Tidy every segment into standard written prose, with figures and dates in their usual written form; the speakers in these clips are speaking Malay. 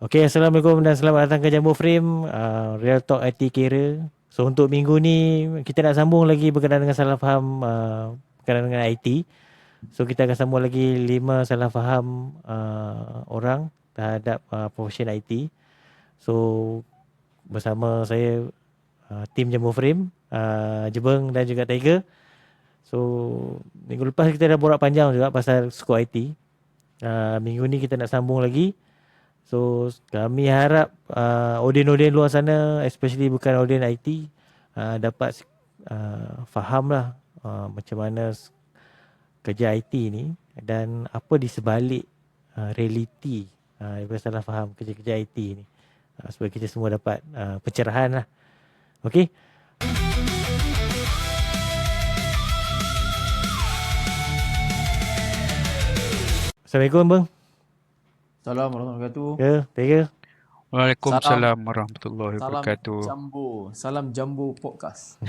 Okay, Assalamualaikum dan selamat datang ke Jambu Frame, Real Talk IT Career. So untuk minggu ni kita nak sambung lagi berkenaan dengan salah faham berkenaan dengan IT. So kita akan sambung lagi 5 salah faham orang terhadap profession IT. So bersama saya tim Jambu Frame, Jebeng dan juga Tiger. So minggu lepas kita dah borak panjang juga pasal skop IT. Minggu ni kita nak sambung lagi. So kami harap audien-audien luar sana, especially bukan audien IT, dapat faham lah macam mana kerja IT ni dan apa di sebalik realiti daripada salah faham kerja-kerja IT ni, supaya kita semua dapat pencerahan lah. Okay. Assalamualaikum bang. Assalamualaikum warahmatullahi wabarakatuh. Ya, Tiger. Waalaikumsalam warahmatullahi wabarakatuh. Salam Jambu Podcast.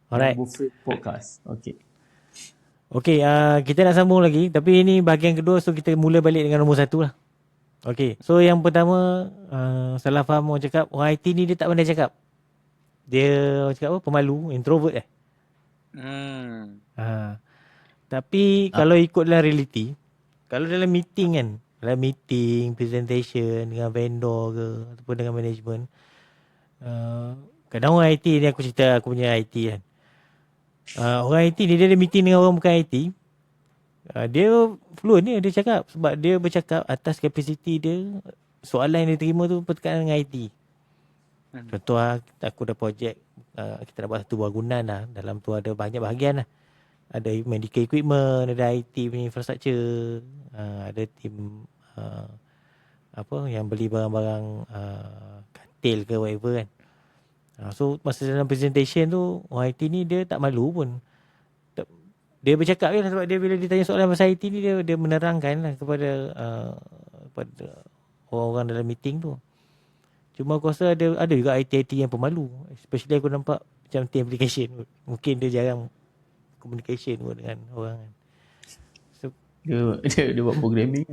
Alright. Jambu Free Podcast. Okey. Okey, kita nak sambung lagi. Tapi ini bahagian kedua, so kita mula balik dengan nombor 1 lah. Okey, so yang pertama, salah faham orang cakap, orang IT ni dia tak pandai cakap. Dia orang cakap apa? Pemalu, introvert . Tapi kalau ikut dalam reality, kalau dalam meeting kan, dalam meeting, presentation dengan vendor ke ataupun dengan management, kadang orang IT ni, aku cerita aku punya IT kan. Orang IT ni dia ada meeting dengan orang bukan IT, dia fluent ni, dia cakap sebab dia bercakap atas kapasiti dia. Soalan yang dia terima tu berkaitan dengan IT. Contoh aku ada projek, kita nak buat satu bangunan lah. Dalam tu ada banyak bahagian lah. Ada medical equipment, ada IT punya infrastructure, ada tim yang beli barang-barang katil ke whatever kan. So masa dalam presentation tu, orang IT ni dia tak malu pun. Dia bercakap je lah, sebab dia bila ditanya soalan pasal IT ni, dia menerangkan lah kepada orang-orang dalam meeting tu. Cuma aku rasa ada juga IT yang pemalu. Especially aku nampak macam team application. Mungkin dia jarang communication pun dengan orang kan. So, dia buat programming.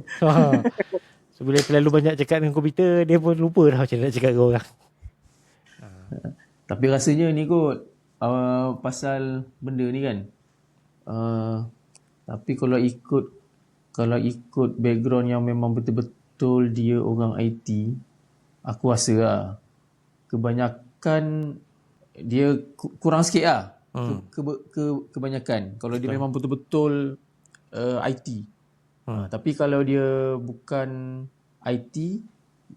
So bila terlalu banyak cakap dengan komputer, dia pun lupa dah macam nak cakap dengan orang. Tapi rasanya ni kot pasal benda ni kan. Tapi kalau ikut background yang memang betul-betul dia orang IT, aku rasa lah kebanyakan dia kurang sikit lah. Kebanyakan kalau dia memang betul-betul IT. Tapi kalau dia bukan IT,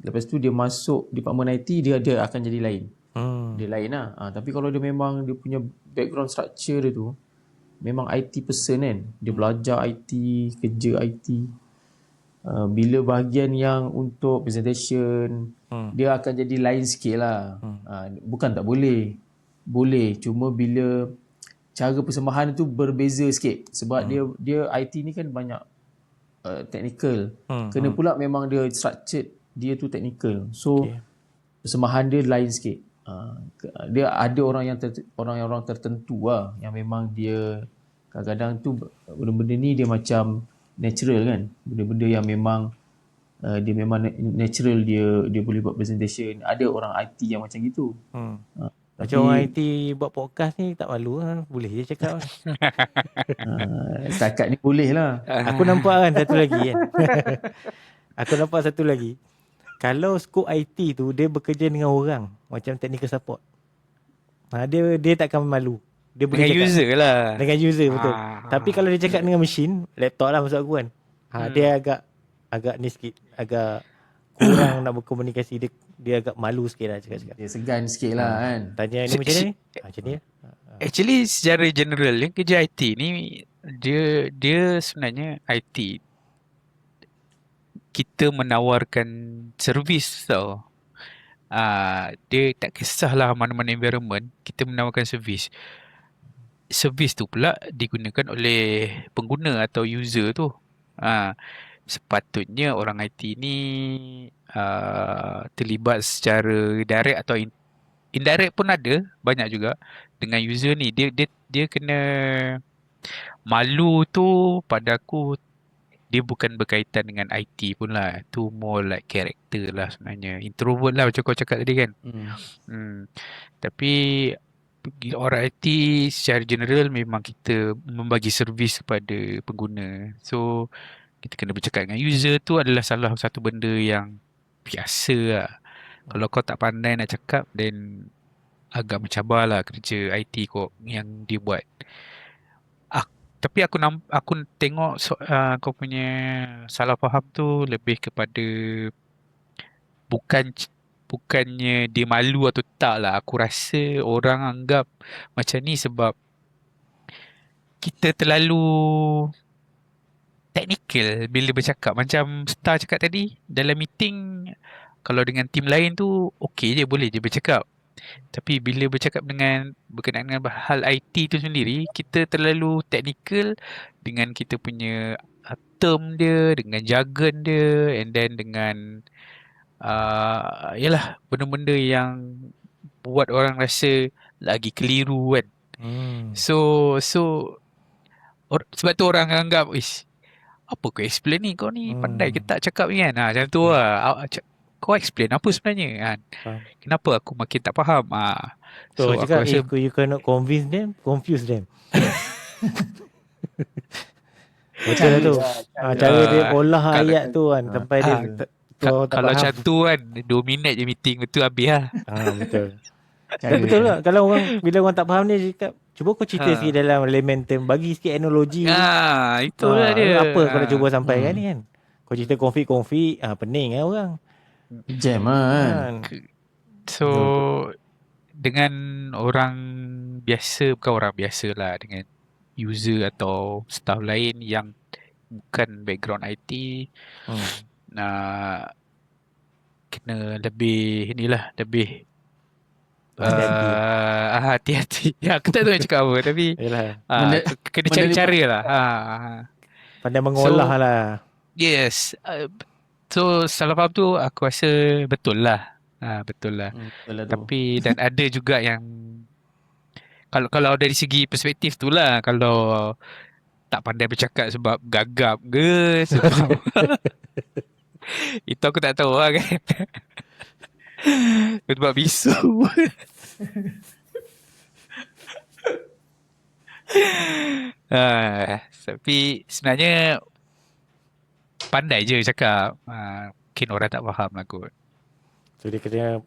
lepas tu dia masuk department IT, dia akan jadi lain. Dia lain lah. Tapi kalau dia memang dia punya background structure dia tu memang IT person kan, dia belajar IT, kerja IT, bila bahagian yang untuk presentation, dia akan jadi lain sikit lah. Bukan tak boleh, cuma bila cara persembahan tu berbeza sikit. Sebab dia IT ni kan banyak technical. Kena pula memang dia structured, dia tu technical. So persembahan dia lain sikit. Dia ada orang tertentu lah yang memang dia kadang-kadang tu benda-benda ni dia macam natural kan. Benda-benda yang memang dia memang natural, dia boleh buat presentation. Ada orang IT yang macam gitu. Macam orang IT buat podcast ni tak malu lah. Boleh je cakap. Setakat ni boleh lah. Aku nampak kan satu lagi kan. Aku nampak satu lagi. Kalau skop IT tu dia bekerja dengan orang macam technical support, dia takkan malu. Dia boleh dengan cakap user lah. dengan user betul. Tapi kalau dia cakap dengan mesin, laptop lah maksud aku kan, dia agak ni sikit, agak kurang nak berkomunikasi. Dia agak malu sikit lah cakap-cakap. Dia segan sikit lah kan. Tanya ni macam ni, macam ni lah. Actually secara general yang kerja IT ni, dia sebenarnya IT, kita menawarkan servis tau. Dia tak kisahlah mana-mana environment, kita menawarkan servis. Servis tu pula digunakan oleh pengguna atau user tu. Sepatutnya orang IT ni terlibat secara direct atau indirect pun ada, banyak juga dengan user ni. Dia kena malu tu pada aku dia bukan berkaitan dengan IT pun lah. Tu more like character lah sebenarnya. Introvert lah macam kau cakap tadi kan. Tapi orang IT secara general memang kita membagi servis kepada pengguna. So kita kena bercakap dengan user tu adalah salah satu benda yang biasa lah. Kalau kau tak pandai nak cakap, then agak mencabar lah kerja IT kau yang dia buat. Tapi aku tengok kau punya salah faham tu lebih kepada bukannya dia malu atau tak lah. Aku rasa orang anggap macam ni sebab kita terlalu technical bila bercakap. Macam Star cakap tadi, dalam meeting kalau dengan tim lain tu okey je, boleh je bercakap. Tapi bila bercakap berkenaan dengan hal IT tu sendiri, kita terlalu technical dengan kita punya term dia, dengan jargon dia, and then dengan yalah, benda-benda yang buat orang rasa lagi keliru kan. So sebab tu orang anggap, apa kau explain ni? Kau ni pandai ke tak cakap ni kan? Macam tu lah. Kau explain apa sebenarnya kan? Kenapa aku makin tak faham? So aku cakap, rasa if you cannot convince them, confuse them. Betul lah tu. Cara dia olah ayat tu kan, sampai dia tak kalau faham. macam tu kan, 2 minit je meeting, betul habis lah. Betul. Dan betul lah. Kalau bila orang tak faham dia cakap, cuba kau cerita sikit dalam layman term, bagi sikit analogi. Itulah dia. Apa kau nak cuba sampaikan ni kan? Kau cerita konflik, pening kan orang. Jam kan. So dengan orang biasa, bukan orang biasa lah, dengan user atau staff lain yang bukan background IT, kena lebih lebih hati-hati. Aku tak tahu nak cakap apa, tapi kena cari cara lah. Pandai mengolah lah. Yes. So salah faham tu aku rasa betul lah. Betul lah. Tapi dan ada juga yang kalau dari segi perspektif tu lah, kalau tak pandai bercakap sebab gagap ke, sebab itu aku tak tahu lah kan. Sebab bisu. Tapi sebenarnya pandai je cakap. Mungkin orang tak faham lah kot. So dia kena,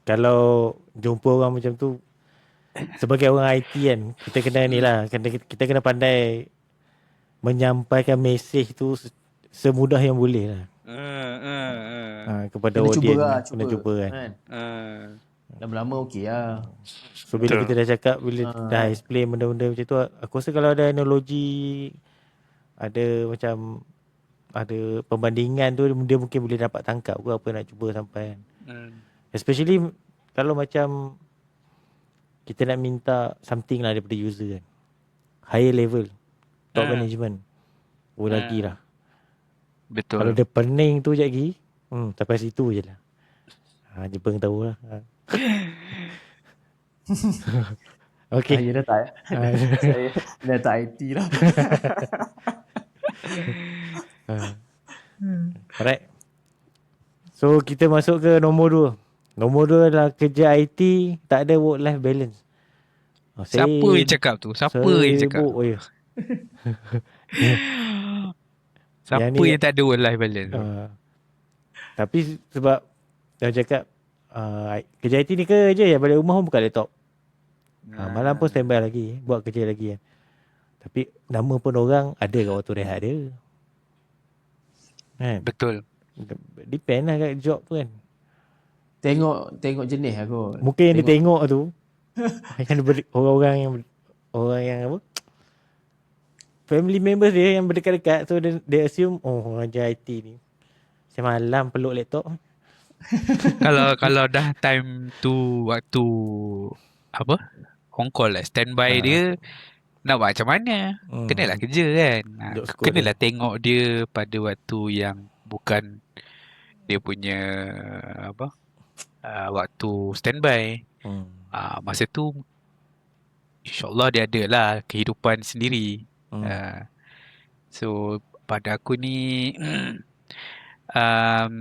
kalau jumpa orang macam tu, sebagai orang IT kan, kita kena ni lah, kita kena pandai menyampaikan mesej tu semudah yang boleh lah. Kepada audience kena cuba kan. Lama-lama okey lah. So bila kita dah cakap, bila dah explain benda-benda macam tu, aku rasa kalau ada analogi, ada macam ada perbandingan tu, dia mungkin boleh dapat tangkap ke apa nak cuba sampai kan. Especially kalau macam kita nak minta something lah daripada user kan, higher level, top management, lagi lah. Betul. Kalau dia pening tu je lagi, sampai situ je lah. Jepang tahu lah. Okay. Saya dah tak saya dah tak IT lah. Alright. So kita masuk ke nombor 2. Nombor 2 adalah kerja IT tak ada work life balance. Siapa yang cakap tu? Siapa yang cakap? Siapa yang tak ada work life balance? Tapi sebab dah cakap kerja IT ni kerja je, balik rumah pun buka laptop. Malam pun standby lagi, buat kerja lagi kan. Tapi nama pun orang ada kat waktu rehat dia kan? Betul. Depend lah kat job tu kan. Tengok jenis aku. Mungkin yang dia tengok tu kan orang yang apa, family members dia yang berdekat-dekat, so dia assume orang IT ni semalam peluk laptop. Kalau dah time tu, waktu apa, on call lah, standby dia, nak buat macam mana? Kenalah kerja kan. Kenalah tengok dia pada waktu yang bukan dia punya apa, waktu standby. Masa tu InsyaAllah dia ada lah kehidupan sendiri. So pada aku ni um,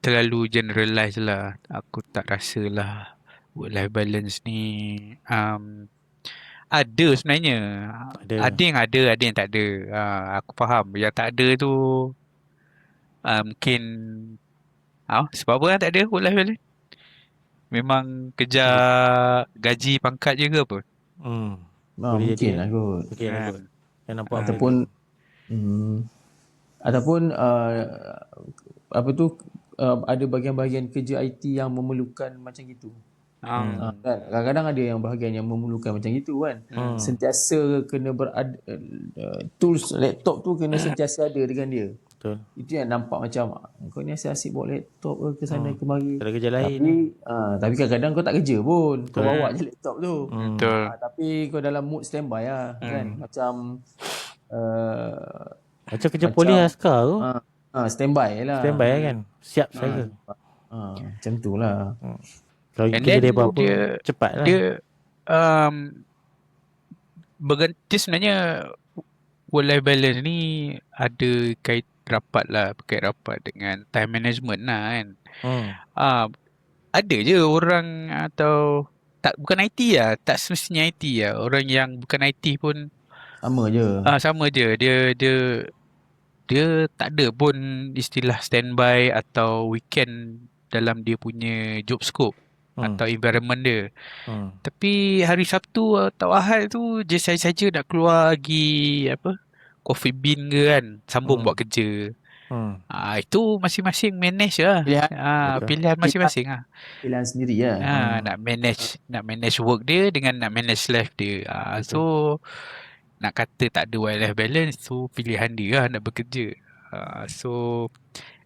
terlalu generalize lah. Aku tak rasa lah work-life balance ni ada sebenarnya. Ada. Ada yang tak ada. Aku faham. Yang tak ada tu mungkin sebab apa kan tak ada work-life balance? Memang kejar gaji pangkat je ke apa? Boleh Mungkin jadi lah kot. Mungkin lah kot. Yang nampak Ataupun ataupun apa tu ada bahagian-bahagian kerja IT yang memerlukan macam gitu. Kan? Kadang-kadang ada yang bahagian yang memerlukan macam itu kan. Sentiasa kena tools laptop tu kena sentiasa ada dengan dia. Betul. Itu yang nampak macam kau ni asyik bawa laptop ke sana kemari. Tak ada kerja lain. Tapi kadang-kadang kau tak kerja pun. Kau bawa je laptop tu. Betul. Tapi kau dalam mood standby lah kan. Macam Macam kerja polis askar tu. standby lah. Standby kan. Siap saya. Macam tu lah. Kalau And kerja then dia apa-apa cepat lah. Dia dia sebenarnya work-life balance ni ada berkait rapat dengan time management lah kan. Ada je orang atau bukan IT lah, tak semestinya IT lah. Orang yang bukan IT pun Sama je. sama je. Dia tak ada pun istilah standby atau weekend dalam dia punya job scope atau environment dia. Tapi hari Sabtu atau Ahad tu je saya saja nak keluar pergi coffee bean ke kan, sambung buat kerja. Itu masing-masing manage lah. Pilihan masing-masing lah. Pilihan sendiri lah. Nak manage work dia dengan nak manage life dia. So nak kata tak ada work-life balance tu pilihan dia lah nak bekerja. So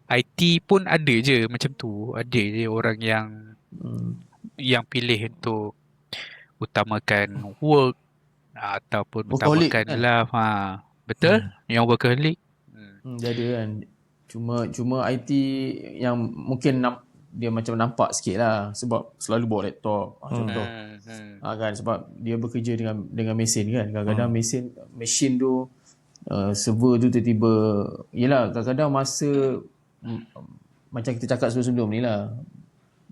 IT pun ada je macam tu. Ada je orang yang pilih untuk utamakan work ataupun Workaholic utamakan kan? love. Betul? Yang workaholic. Dia ada kan. Cuma IT yang mungkin dia macam nampak sikit lah sebab selalu bawa laptop contoh kan, sebab dia bekerja dengan mesin kan. Kadang-kadang mesin tu server tu tiba-tiba yelah, kadang-kadang masa macam kita cakap sebelum-sebelum ni lah,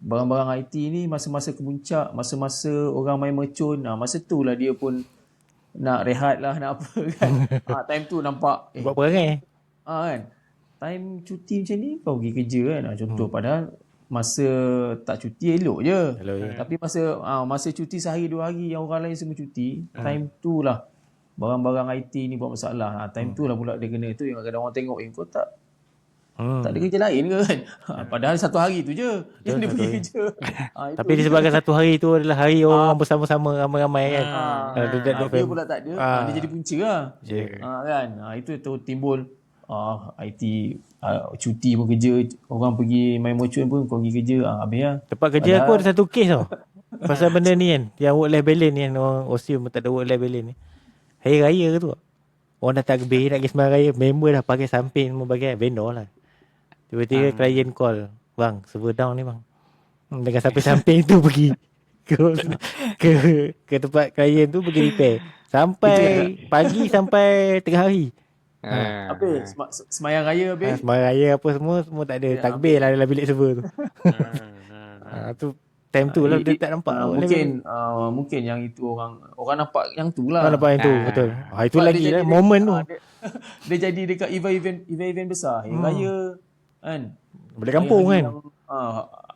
barang-barang IT ni masa-masa kemuncak, masa-masa orang main mercun, masa tu lah dia pun nak rehat lah, nak apa kan. Time tu nampak Buat perangai. kan, time cuti macam ni kau pergi kerja kan, contoh. Padahal masa tak cuti elok je. Tapi masa cuti sehari 2 hari yang orang lain semua cuti, time tu lah barang-barang IT ni buat masalah. Time tu lah pula dia kena tu yang kadang orang tengok kau tak ada kerja lain ke kan. Padahal satu hari tu je yang dia pergi kerja. Tapi disebabkan satu hari tu adalah hari orang bersama-sama ramai-ramai kan. Dia pula tak ada. Dia jadi punca lah. Kan. Itu timbul IT cuti pun kerja, orang pergi main mercun pun kau pergi kerja, habis lah. Tempat kerja aku ada satu kes tau. Pasal benda ni kan, yang work-life balance ni kan, orang OSIM tak ada work-life balance ni. Hari raya tu orang dah takbir nak pergi sembahyang raya, member dah pakai samping semua bagai vendor lah. Tiba-tiba klien call, bang server down ni bang. Dengan samping-samping tu pergi ke tempat klien tu pergi repair. Sampai pagi sampai tengah hari. Habis semayang raya habis. Semayang raya apa semua tak ada takbir lah dalam bilik server tu. Tu time tu lah dia tak nampak. Mungkin yang itu orang nampak yang tu lah. Orang nampak yang tu betul. Itu lagi lah moment tu. Dia jadi dekat event besar, hari raya kan. Balik kampung kan.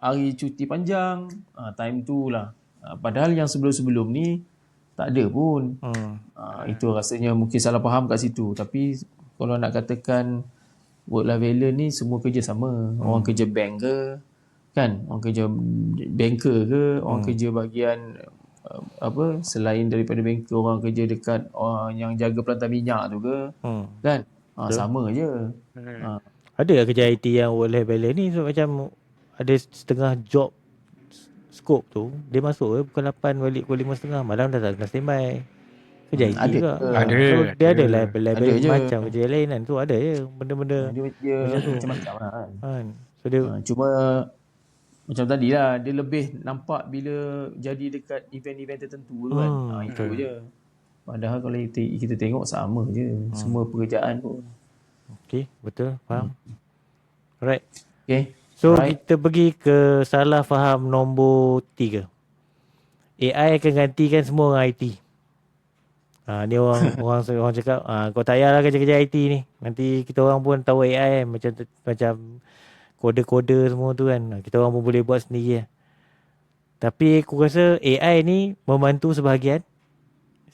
Hari cuti panjang, time tu lah. Padahal yang sebelum-sebelum ni tak ada pun. Itu rasanya mungkin salah faham kat situ. Tapi kalau nak katakan work-life balance ni semua kerja sama. Orang kerja bank ke kan, orang kerja banker ke, orang kerja bahagian selain daripada banker, orang kerja dekat yang jaga pelantar minyak tu ke kan. Sama je. Ada kerja IT yang work-life balance ni, so macam ada setengah job scope tu dia masuk pukul 8 balik pukul 5.30, malam dah tak kena standby. Kerja IT juga. Ada. So, dia ada level je. macam kerja lain kan. Tu ada je benda-benda dia macam-macam lah kan. So dia cuma macam tadi lah, dia lebih nampak bila jadi dekat event-event tertentu tu kan. Itu je. Padahal kalau kita tengok sama je. Semua pekerjaan pun. Okay, betul, faham. Alright. Okay. So Right. kita pergi ke salah faham nombor 3. AI akan gantikan semua orang IT. Ni orang cakap, kau tak payahlah kerja-kerja IT ni. Nanti kita orang pun tahu AI kan, macam kode-kode semua tu kan. Kita orang pun boleh buat sendiri lah. Tapi aku rasa AI ni membantu sebahagian.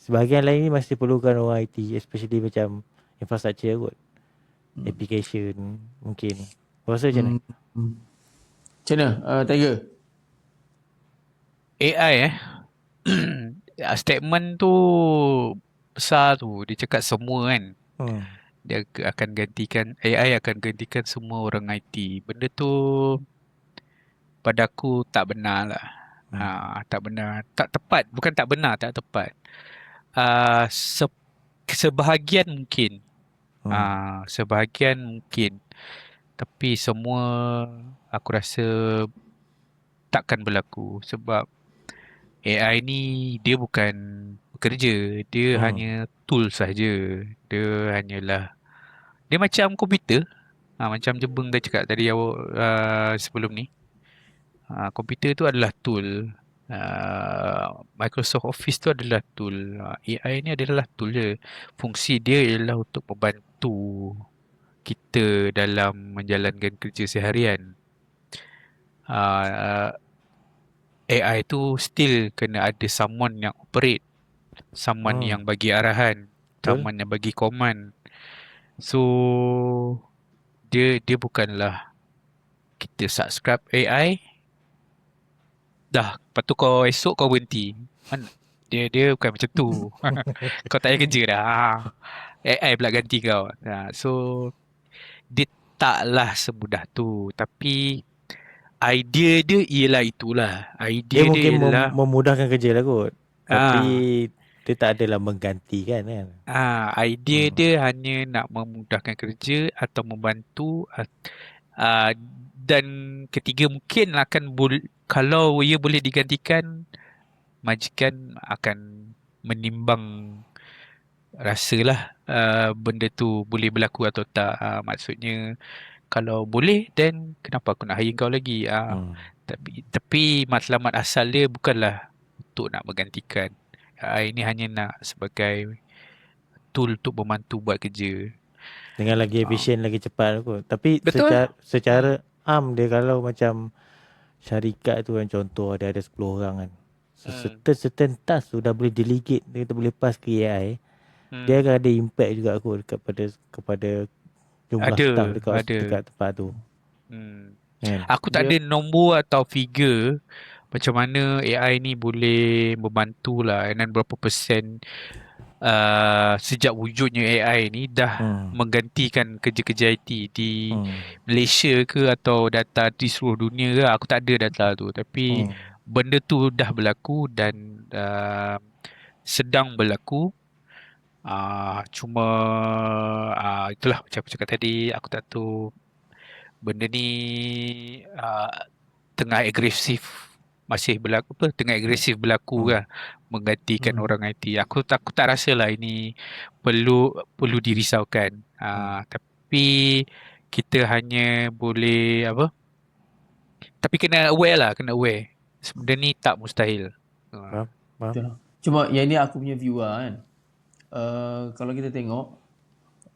Sebahagian lain ni masih perlukan orang IT, especially macam infrastructure kot. Application mungkin. Kau rasa macam mana? Macam mana, Tiger? AI statement tu besar tu. Dia cakap semua kan. Dia akan gantikan, AI akan gantikan semua orang IT. Benda tu pada aku tak benar lah. Tak benar. Tak tepat. Bukan tak benar, tak tepat. Sebahagian mungkin. Sebahagian mungkin. Tapi semua aku rasa takkan berlaku. Sebab AI ni dia bukan bekerja. Dia hanya tool sahaja. Dia hanyalah, dia macam komputer. Macam Jebeng dah cakap tadi sebelum ni. Komputer tu adalah tool. Microsoft Office tu adalah tool. AI ni adalah tool je. Fungsi dia ialah untuk membantu kita dalam menjalankan kerja seharian. AI tu still kena ada someone yang operate, someone yang bagi arahan, someone yang bagi command. So dia bukanlah kita subscribe AI dah, lepas tu kau esok kau berhenti. Mana? Dia bukan macam tu. Kau tak payah kerja dah. AI pula ganti kau. So dia taklah semudah tu. Tapi idea dia ialah itulah. Dia Idea mungkin ialah memudahkan kerja lah kot. Tapi dia tak adalah menggantikan kan. Idea dia hanya nak memudahkan kerja atau membantu. Dan ketiga mungkin akan kalau ia boleh digantikan, majikan akan menimbang rasalah benda tu boleh berlaku atau tak. Maksudnya kalau boleh, then kenapa aku nak hire kau lagi? Tapi matlamat asal dia bukanlah untuk nak menggantikan. Ini hanya nak sebagai tool untuk membantu buat kerja. Dengan lagi efisien, lagi cepat kot. Tapi Betul. secara dia kalau macam syarikat tu kan, contoh ada 10 orang kan. Certain task tu dah boleh delegate, kita boleh pass ke AI. Dia akan ada impact juga kot kepada jumlah staff dekat tempat tu. Aku tak ada nombor atau figure macam mana AI ni boleh membantu lah, dan berapa persen sejak wujudnya AI ni dah menggantikan kerja-kerja IT di Malaysia ke atau data di seluruh dunia ke. Aku tak ada data tu, tapi benda tu dah berlaku dan sedang berlaku. Cuma itulah macam aku cakap tadi, aku tak tahu benda ni tengah agresif berlaku kan, menggantikan orang IT. Aku tak rasalah ini perlu dirisaukan. Tapi kita hanya boleh tapi kena aware. Benda ni tak mustahil. Cuma yang ni aku punya view lah kan. Kalau kita tengok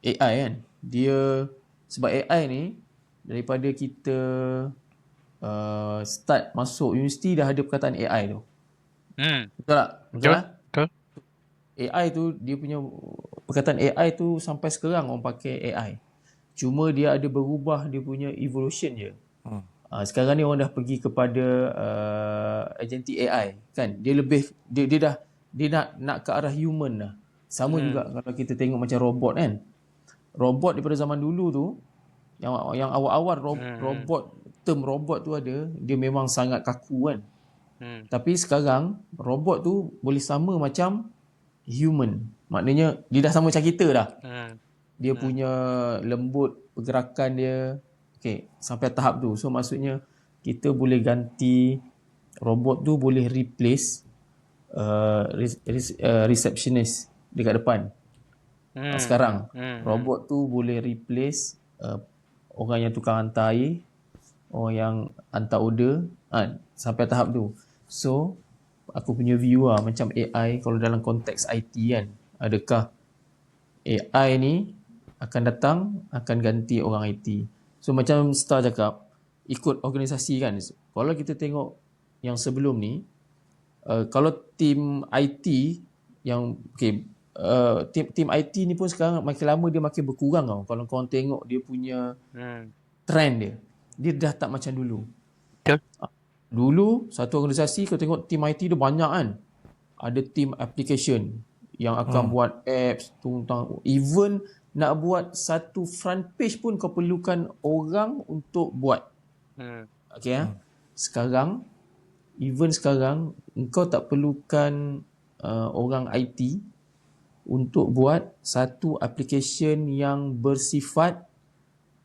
AI kan, dia sebab AI ni daripada kita start masuk universiti dah ada perkataan AI tu. Betul tak? Betul. AI tu, dia punya perkataan AI tu sampai sekarang orang pakai AI. Cuma dia ada berubah dia punya evolution je. Sekarang ni orang dah pergi kepada agentic AI kan. Dia nak ke arah human lah. Sama juga kalau kita tengok macam robot kan. Robot daripada zaman dulu tu, yang awal-awal term robot tu ada, dia memang sangat kaku kan. Tapi sekarang robot tu boleh sama macam human. Maknanya dia dah sama macam kita dah. Dia punya lembut pergerakan dia. Okay, sampai tahap tu. So maksudnya kita boleh ganti, robot tu boleh replace receptionist dekat depan. Sekarang robot tu boleh replace orang yang tukang hantar air, orang yang hantar order, sampai tahap tu. So aku punya view macam AI kalau dalam konteks IT kan, adakah AI ni akan datang akan ganti orang IT. So macam Star cakap, ikut organisasi kan. Kalau kita tengok yang sebelum ni, kalau tim IT yang tim IT ni pun sekarang makin lama dia makin berkurang tau. Kalau korang tengok dia punya trend dia dah tak macam dulu. Betul. Dulu satu organisasi kau tengok tim IT dia banyak kan. Ada tim application yang akan buat apps, even nak buat satu front page pun kau perlukan orang untuk buat. Okay, sekarang engkau tak perlukan orang IT untuk buat satu application yang bersifat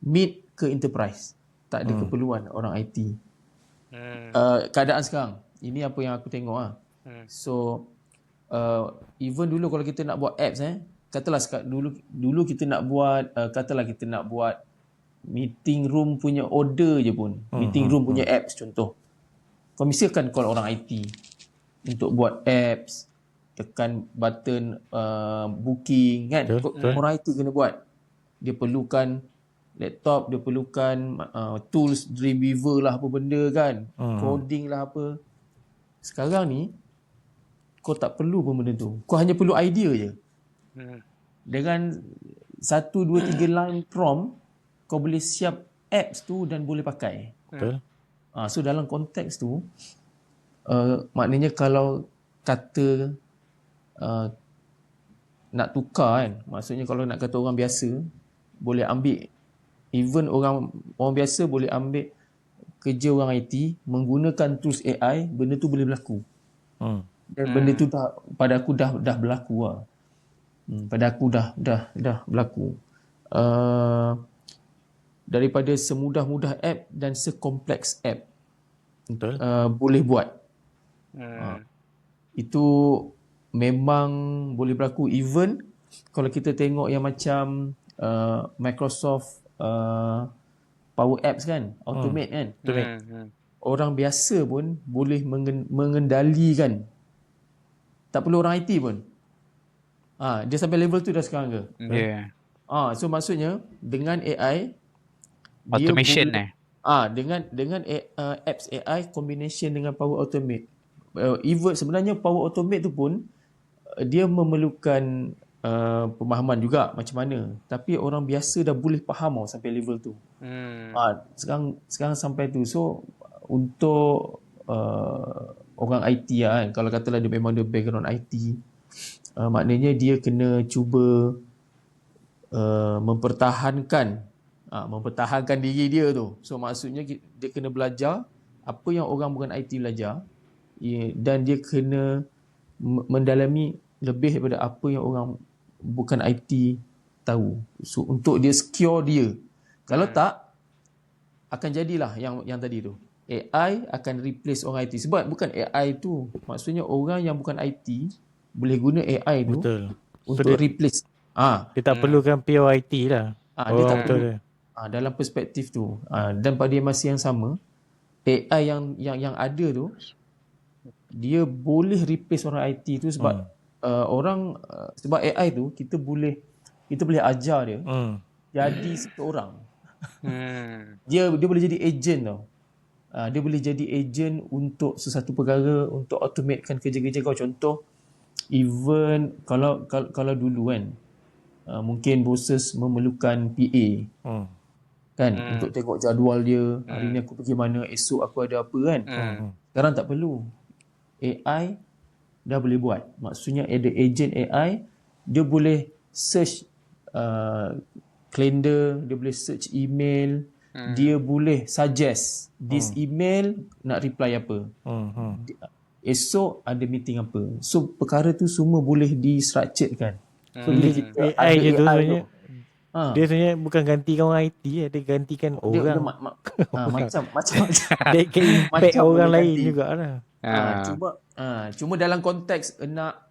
mid ke enterprise. Tak ada keperluan orang IT. Keadaan sekarang, ini apa yang aku tengok . So even dulu kalau kita nak buat apps katalah dulu kita nak buat katalah kita nak buat meeting room punya order je pun, meeting room punya apps contoh, kau mesti akan call orang IT untuk buat apps, tekan button booking kan. Orang IT kena buat. Dia perlukan laptop, dia perlukan tools Dreamweaver lah apa benda kan, coding lah apa. Sekarang ni kau tak perlu pun benda tu, kau hanya perlu idea je. Dengan 1, 2, 3 line prompt kau boleh siap apps tu dan boleh pakai. Betul. So dalam konteks tu maknanya kalau kata nak tukar kan, maksudnya kalau nak kata orang biasa boleh ambil, even orang biasa boleh ambil kerja orang IT menggunakan tools AI, benda tu boleh berlaku. Dan benda tu pada aku dah berlaku lah. Pada aku dah berlaku. Daripada semudah-mudah app dan sekompleks app, Betul. boleh buat. Itu memang boleh berlaku. Even kalau kita tengok yang macam Microsoft Power Apps kan, Automate kan. Orang biasa pun boleh mengendalikan. Tak perlu orang IT pun. Dia sampai level tu dah sekarang ke? So maksudnya dengan AI Automation dengan apps AI combination dengan Power Automate. Even sebenarnya Power Automate tu pun dia memerlukan pemahaman juga macam mana. Tapi orang biasa dah boleh faham sampai level tu. Sekarang sampai tu. So untuk orang IT kan, kalau katalah dia memang ada background IT, maknanya dia kena cuba mempertahankan diri dia tu. So maksudnya dia kena belajar apa yang orang bukan IT belajar, dan dia kena mendalami lebih daripada apa yang orang bukan IT tahu. So untuk dia secure dia. Kalau tak, akan jadilah yang tadi tu. AI akan replace orang IT. Sebab bukan AI tu, maksudnya orang yang bukan IT boleh guna AI tu. Betul. Untuk replace. Dia tak perlukan pure IT lah. Dia tak perlu. Dalam perspektif tu. Dan pada masa yang sama, AI yang ada tu, dia boleh replace orang IT tu sebab sebab AI tu kita boleh ajar dia jadi seseorang. Dia boleh jadi agent tau. Dia boleh jadi agent untuk sesuatu perkara, untuk automatekan kerja-kerja kau. Contoh, even kalau dulu kan, mungkin bosses memerlukan PA kan, untuk tengok jadual dia, hari ni aku pergi mana, esok aku ada apa kan. Sekarang tak perlu. AI dah boleh buat. Maksudnya ada agent AI, dia boleh search calendar, dia boleh search email, dia boleh suggest this email nak reply apa, esok ada meeting apa. So perkara tu semua boleh di-structured kan. So AI je tu sebenarnya dia sebenarnya bukan gantikan orang IT, dia gantikan orang. Macam Dia can impact orang lain juga lah. Cuma dalam konteks nak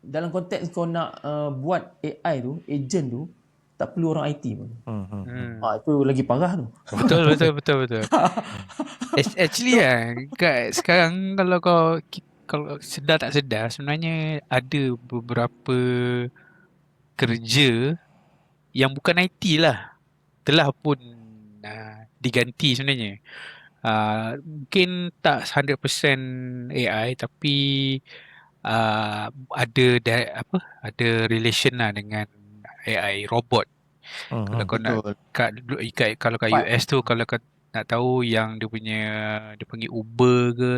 dalam konteks kau nak buat AI tu, agent tu, tak perlu orang IT pun. Itu lagi parah tu. Betul. Actually sekarang kalau sedar tak sedar sebenarnya ada beberapa kerja yang bukan IT lah telah pun diganti sebenarnya. Mungkin tak 100% AI tapi ada relation lah dengan AI robot. Kalau kau nak kalau kat US tu kalau kau nak tahu yang dia panggil Uber ke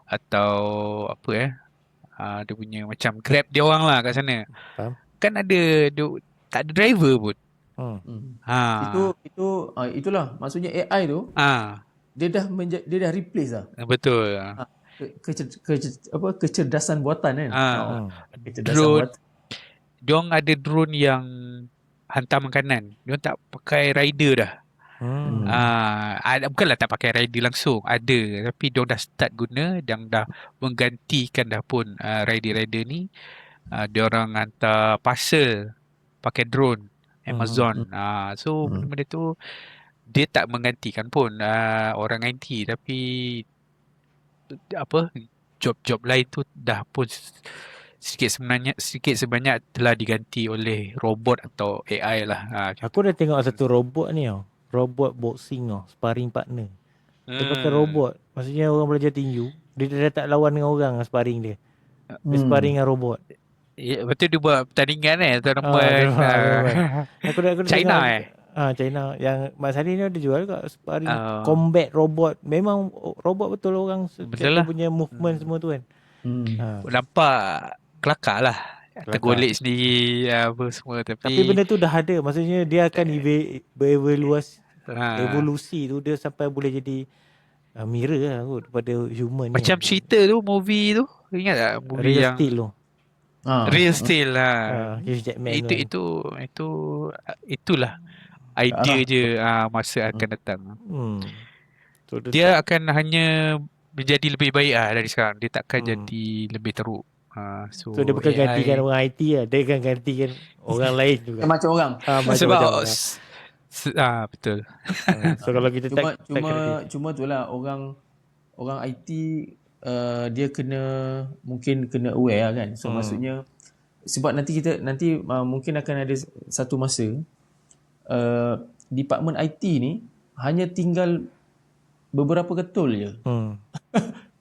atau dia punya macam Grab dia orang lah kat sana. Faham. Kan tak ada driver pun. Itulah maksudnya AI tu dia dah replace lah. Betul. Kecerdasan buatan kan. Kecerdasan Drone. buatan. Diorang ada drone yang hantar makanan. Diorang tak pakai rider dah. Bukanlah tak pakai rider langsung, ada, tapi diorang dah start guna dan dah menggantikan dah pun rider-rider ni. Diorang hantar parcel pakai drone Amazon. So benda-benda tu dia tak menggantikan pun orang IT, tapi job-job lain tu dah pun sikit sebanyak telah diganti oleh robot atau AI lah. Aku dah tengok satu robot ni tau. Robot boxing tau, sparring partner. Dia pakai robot. Maksudnya orang belajar tinju, dia dah tak lawan dengan orang sparring dia. Dia sparring dengan robot. Ya, betul, dia buat pertandingan tournament. Aku dah China tengok, China. Yang Mat Salleh ni ada jual kat sparring combat robot. Memang robot betul orang. Betul lah. Punya movement semua tu kan. Nampak kelakar lah. Tergolek sendiri apa semua, tapi benda tu dah ada. Maksudnya dia akan evolusi tu dia sampai boleh jadi mirror lah kot daripada human macam ni. cerita tu, movie tu, ingat tak movie Real yang Steel tu? Real Steel lah. Itulah idea je masa akan datang. So, dia akan hanya menjadi lebih baik dari sekarang. Dia takkan jadi lebih teruk. So dia bukan AI, gantikan orang IT lah. Dia akan gantikan orang lain juga. Macam orang. Sebab betul. So kalau kita cuma tu lah orang IT dia mungkin kena aware lah kan. So maksudnya sebab nanti mungkin akan ada satu masa department IT ni hanya tinggal beberapa ketul je.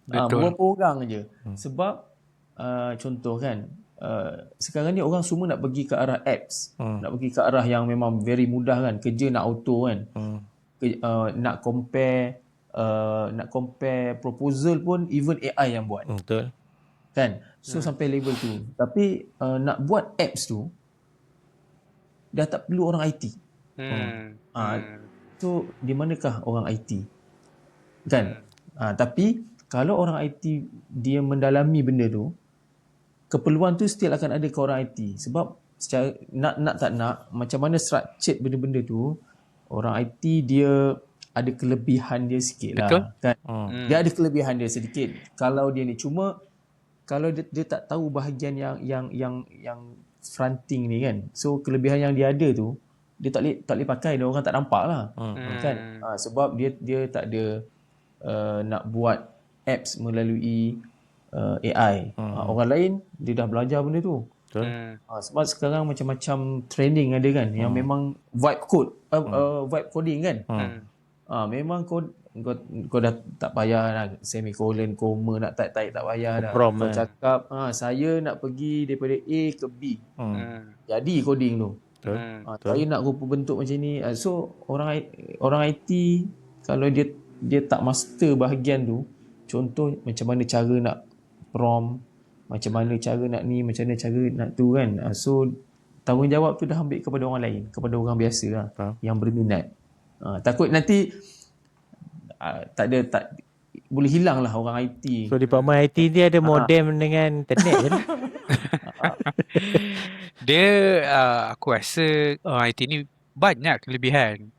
Beberapa orang je. Sebab contoh kan, sekarang ni orang semua nak pergi ke arah apps, nak pergi ke arah yang memang very mudah kan, kerja nak auto kan. Nak compare proposal pun even AI yang buat. Betul. Kan? So sampai level tu. Tapi nak buat apps tu dah tak perlu orang IT. So di manakah orang IT? Kan? Tapi kalau orang IT dia mendalami benda tu, keperluan tu still akan ada ke orang IT. Sebab secara nak tak nak, macam mana structured benda-benda tu, orang IT dia ada kelebihan dia sikit lah. Kan? Dia ada kelebihan dia sedikit. Kalau dia ni cuma kalau dia tak tahu bahagian yang fronting ni kan. So kelebihan yang dia ada tu dia tak boleh pakai, dan orang tak nampak lah. Kan? Sebab dia tak ada nak buat apps melalui AI. Orang lain dia dah belajar benda tu. Sebab sekarang macam-macam training ada kan, yang memang vibe coding kan. Memang kau dah tak payah nak semicolon, koma nak type tak payah dah. Kau cakap saya nak pergi daripada A ke B. Jadi coding tu. Saya nak rupa bentuk macam ni. So orang IT kalau dia tak master bahagian tu, contoh macam mana cara nak prompt, macam mana cara nak ni, macam mana cara nak tu kan. So tanggungjawab tu dah ambil kepada orang lain, kepada orang biasa lah, yang berminat. Takut nanti tak boleh hilang lah orang IT. So department IT ni ada modem dengan internet je. Dia aku rasa IT ni banyak kelebihan.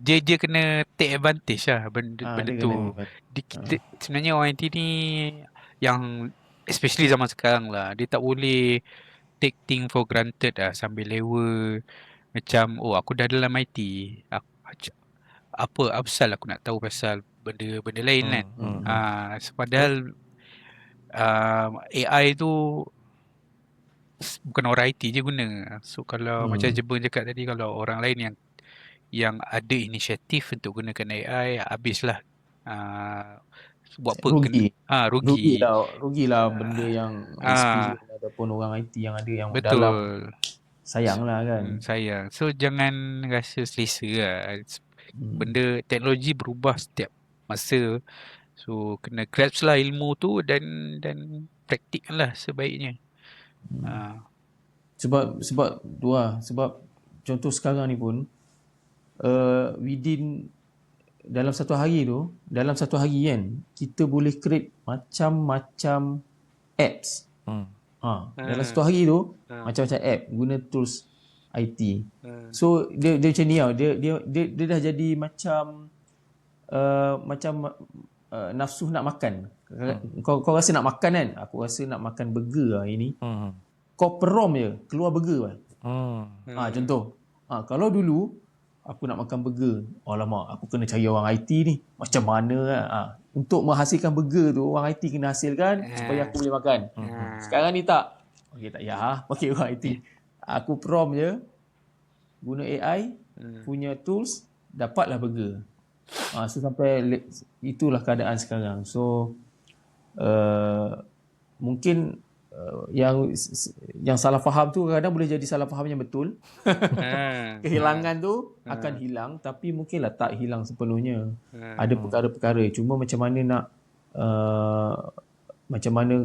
Dia kena take advantage lah benda tu. Sebenarnya orang IT ni yang especially zaman sekarang lah, dia tak boleh take thing for granted lah sambil lewa. Macam, oh aku dah dalam IT, apa apasal aku nak tahu pasal benda-benda lain kan. Padahal AI tu bukan orang IT je guna. So kalau macam Jebun cakap tadi, kalau orang lain yang ada inisiatif untuk gunakan AI, habislah. Buat apa Rugi. rugi. Rugilah benda yang experience ataupun orang IT yang ada yang dalam. Betul. Sayanglah kan. Sayang. So jangan rasa selesa lah. Benda teknologi berubah setiap masa. So kena grasp lah ilmu tu dan praktikkan lah sebaiknya. Sebab tu lah. Sebab contoh sekarang ni pun within dalam satu hari kan, kita boleh create macam-macam apps. Dalam satu hari tu macam-macam app guna tools IT. So dia macam ni tau. Dia dah jadi macam nafsu nak makan. Kau rasa nak makan kan? Aku rasa nak makan burger hari ni. Kau perom je keluar burger. Contoh. Kalau dulu aku nak makan burger, alamak aku kena cari orang IT ni. Macam mana untuk menghasilkan burger tu orang IT kena hasilkan supaya aku boleh makan. Sekarang ni tak. Okey tak ya, pakai orang IT. Aku prompt je guna AI punya tools, dapatlah burger. So sampai itulah keadaan sekarang. So mungkin yang salah faham tu kadang boleh jadi salah faham yang betul. Kehilangan tu akan hilang, tapi mungkinlah tak hilang sepenuhnya. Ada perkara-perkara, cuma macam mana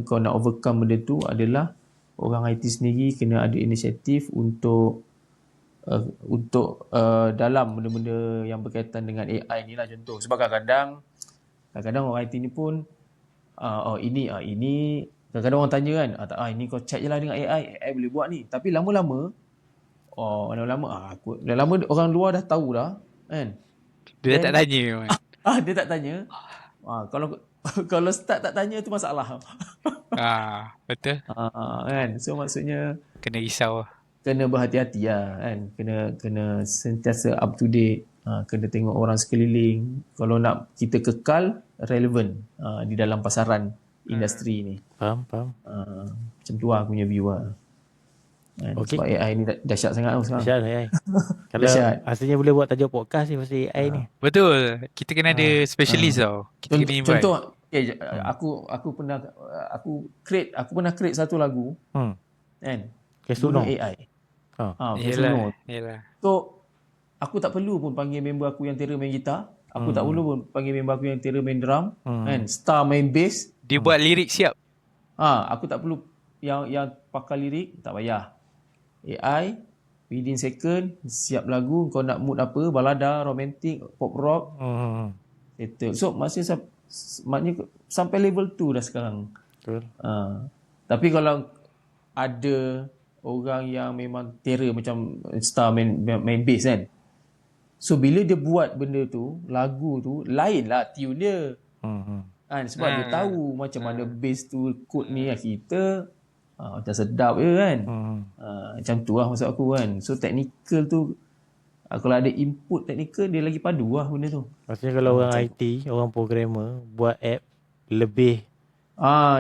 kau nak overcome benda tu adalah orang IT sendiri kena ada inisiatif untuk dalam benda-benda yang berkaitan dengan AI ni lah contoh. Sebab kadang-kadang orang IT ni pun ini kadang-kadang orang tanya kan, ini kau chat je lah dengan AI boleh buat ni. Tapi lama-lama orang luar dah tahu dah kan. Dia tak tanya. Dia tak tanya. Kalau start tak tanya tu masalah. Betul. Kan. So maksudnya kena risau. Kena berhati-hati lah kan. Kena sentiasa up to date. Kena tengok orang sekeliling. Kalau nak kita kekal relevan di dalam pasaran industri ni. Faham. Macam tu lah aku punya view lah. Okay. Sebab AI ni dahsyat sangat tau sekarang. Dahsyat AI. Kalau asalnya boleh buat tajuk podcast ni pasal AI ni. Betul. Kita kena ada specialist tau. Kita kena invite. Contoh aku pernah create satu lagu kan guna AI. Yelah. So aku tak perlu pun panggil member aku yang tera main gitar. Aku tak perlu pun panggil member aku yang tera main drum kan, star main bass. Dia buat lirik siap. Aku tak perlu yang pakar lirik, tak payah. AI within second siap lagu. Kau nak mood apa, balada, romantik, pop rock, settle. So maknanya sampai level 2 dah sekarang. Betul. Tapi kalau ada orang yang memang tera macam star main bass kan, so bila dia buat benda tu, lagu tu lain lah tune dia. Kan, sebab dia tahu macam mana bass tu kod ni kita macam sedap je kan. Macam tu lah maksud aku kan. So technical tu kalau ada input technical, dia lagi padu lah benda tu. Maksudnya kalau orang IT, orang programmer buat app lebih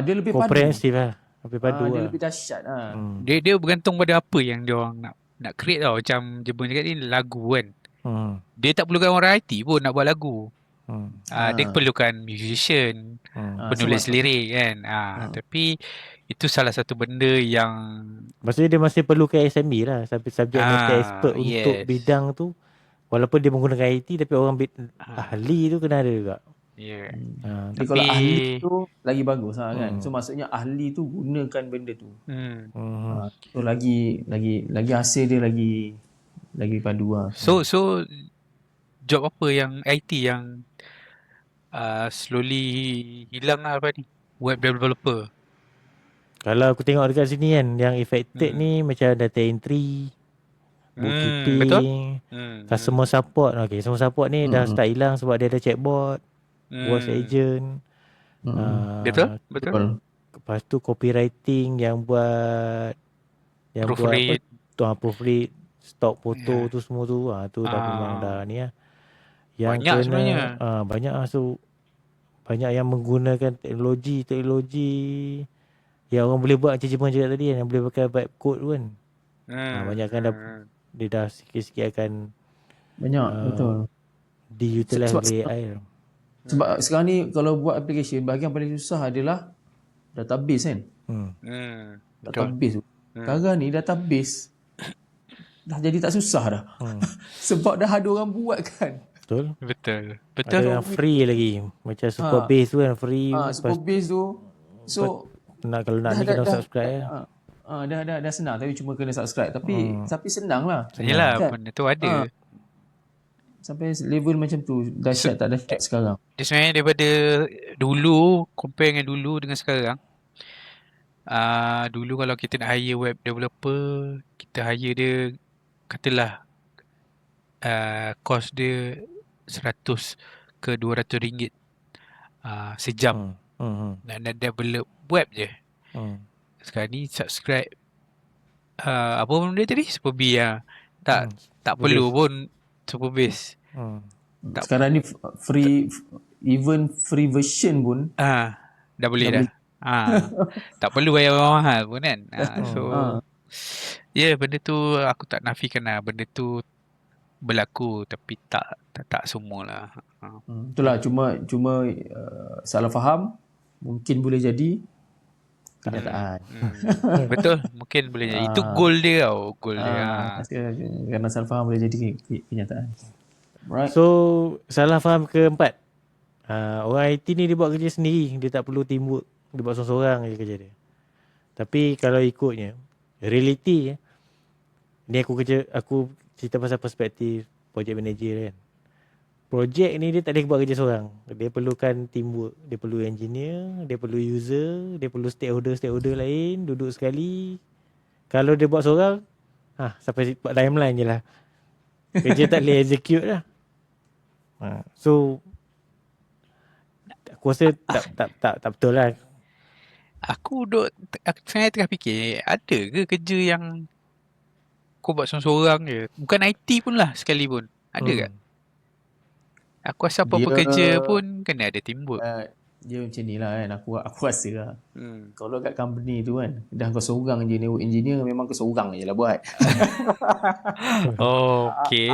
dia lebih komprehensif lah. Lebih padu dia lah. lebih dahsyat lah. Dia bergantung pada apa yang dia orang nak create tau. Macam Jebun cakap ni lagu kan. Dia tak perlukan orang IT pun nak buat lagu. Dia perlukan musician, penulis lirik kan. Tapi itu salah satu benda yang maksudnya dia masih perlukan SME lah, subject matter expert untuk bidang tu. Walaupun dia menggunakan IT, tapi orang ahli tu kena ada juga. Tapi kalau ahli tu lagi bagus lah kan. So maksudnya ahli tu gunakan benda tu. So lagi hasil dia lagi padu lah. So job apa yang IT yang slowly hilang lah apa ni? Web developer. Kalau aku tengok dekat sini kan, yang affected ni macam data entry, bookkeeping, customer support. Okay, customer support ni dah start hilang sebab dia ada chatbot, voice agent. Betul. Lepas tu copywriting yang buat apa Proofread. proofread, stok foto Ya. tu semua tu. Tu dah memang dah ni lah. Yang Banyak kena sebenarnya. banyak lah. So banyak yang menggunakan teknologi yang orang boleh buat macam Jepang cakap tadi kan, yang boleh pakai vibe code tu kan. Banyak kan dia dah sikit-sikit akan Banyak, betul. diutilize Sebab oleh AI tu. Sebab sekarang ni kalau buat application, bahagian paling susah adalah database kan. Betul. Database tu. Sekarang ni database dah jadi tak susah dah. Sebab dah ada orang buat kan. Betul. Betul. Ada yang free lagi. Macam Superbase tu kan free. Superbase tu. So Kalau nak ni kena subscribe lah. Dah senang, tapi cuma kena subscribe. Tapi senang lah. Yelah, Kan? benda tu ada. Sampai level macam tu, dahsyat tak dahsyat sekarang. Dia sebenarnya daripada dulu, compare dengan dulu dengan sekarang. Dulu kalau kita nak hire web developer, kita hire dia, katalah cost dia 100 ke 200 ringgit sejam. Nak develop web je. Sekarang ni subscribe apa benda tadi? Superbase lah. Tak perlu pun Superbase. Sekarang ni even free version pun dah boleh dah. Tak perlu bayar orang mahal pun kan. So benda tu aku tak nafikan lah. Benda tu berlaku, tapi tak semualah. Itulah, cuma salah faham mungkin boleh jadi kenyataan. Betul, mungkin boleh jadi. Itu goal dia tau. Goal dia. Kerana salah faham boleh jadi kenyataan. Right. So salah faham keempat, orang IT ni dia buat kerja sendiri. Dia tak perlu teamwork. Dia buat seorang-seorang je kerja dia. Tapi kalau ikutnya reality ni, aku cerita pasal perspektif project manager kan. Projek ni dia tak boleh buat kerja seorang. Dia perlukan teamwork. Dia perlu engineer, dia perlu user, dia perlu stakeholder lain duduk sekali. Kalau dia buat seorang, sampai buat timeline je lah. Kerja tak boleh execute lah. So aku rasa tak betul lah. Aku saya tengah fikir, ada ke kerja yang kau buat seorang-seorang je? Bukan IT pun lah sekalipun. Ada tak? Aku rasa apa-apa kerja pun kena ada teamwork. Dia macam ni lah kan. Aku rasa lah. Kalau kat company tu kan, dah kau seorang je network engineer, memang kau seorang je lah buat. Okay.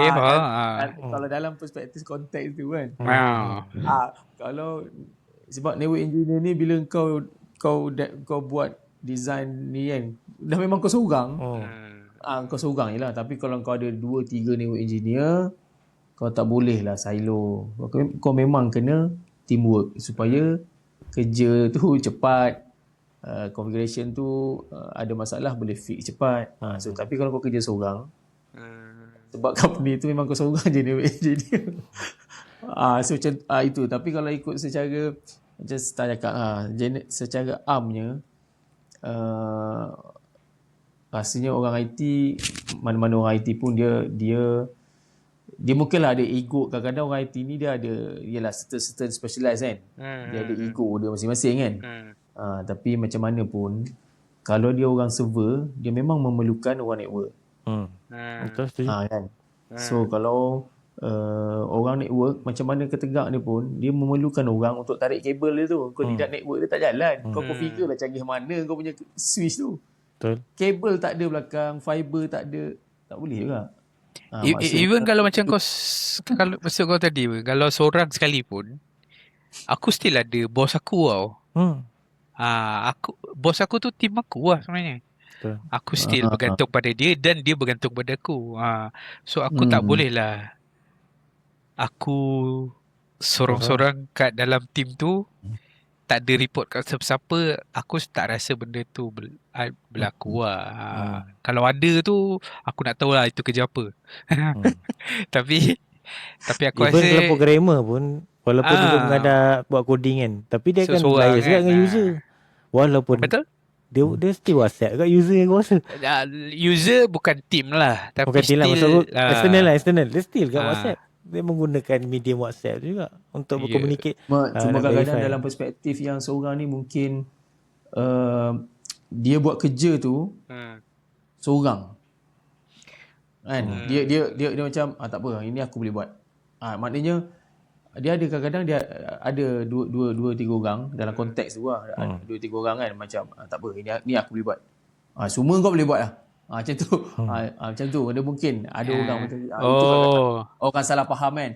Kalau dalam perspektif konteks tu kan. Kalau sebab network engineer ni bila kau buat design ni kan, dah memang kau seorang. Kau seorang je lah. Tapi kalau kau ada 2-3 network engineer, kau tak boleh lah silo. Kau memang kena teamwork supaya kerja tu cepat, configuration tu ada masalah boleh fix cepat. Tapi kalau kau kerja seorang, sebab company tu memang kau seorang je network engineer. So macam itu. Tapi kalau ikut secara macam Star cakap, secara armnya, rasanya orang IT, mana-mana orang IT pun dia mungkinlah ada ego. Kadang-kadang orang IT ni dia ada, ialah certain specialized kan. Dia ada ego dia masing-masing kan. Tapi macam mana pun, kalau dia orang server, dia memang memerlukan orang network. Betul, setuju. Kan? So kalau orang network, macam mana ketegak dia pun, dia memerlukan orang untuk tarik kabel dia tu. Kau tidak network dia tak jalan. Kau configure lah canggih mana kau punya switch tu. Betul. Kabel tak ada belakang, fiber tak ada, tak boleh juga. Even kalau macam kalau maksud kau tadi, kalau seorang sekalipun, aku still ada bos aku tau. Bos aku tu tim aku lah sebenarnya. Betul. Aku still bergantung pada dia dan dia bergantung pada aku. So aku tak boleh lah aku sorang-sorang kat dalam tim tu, tak ada report kat siapa-siapa. Aku tak rasa benda tu berlaku lah. Kalau ada tu, aku nak tahu lah itu kerja apa. Tapi aku Even rasa kalau programmer pun, walaupun dia mengadak buat coding kan, tapi dia akan liaise kan dengan user. Walaupun betul, dia still WhatsApp kat user aku rasa. user bukan team lah, tapi Bukan still external. Dia still kat WhatsApp. Dia menggunakan medium WhatsApp juga untuk berkomunikasi. Cuma kadang-kadang dalam perspektif yang seorang ni mungkin dia buat kerja tu seorang. Kan? Dia macam tak apa, ini aku boleh buat. Maknanya dia ada kadang-kadang dia ada dua tiga orang dalam konteks tu lah. Dua tiga orang kan macam tak apa, ini aku boleh buat. Semua kau boleh buat lah. Macam tu. Macam tu. Dia mungkin ada orang macam tu. Itu kadang-kadang orang salah faham kan.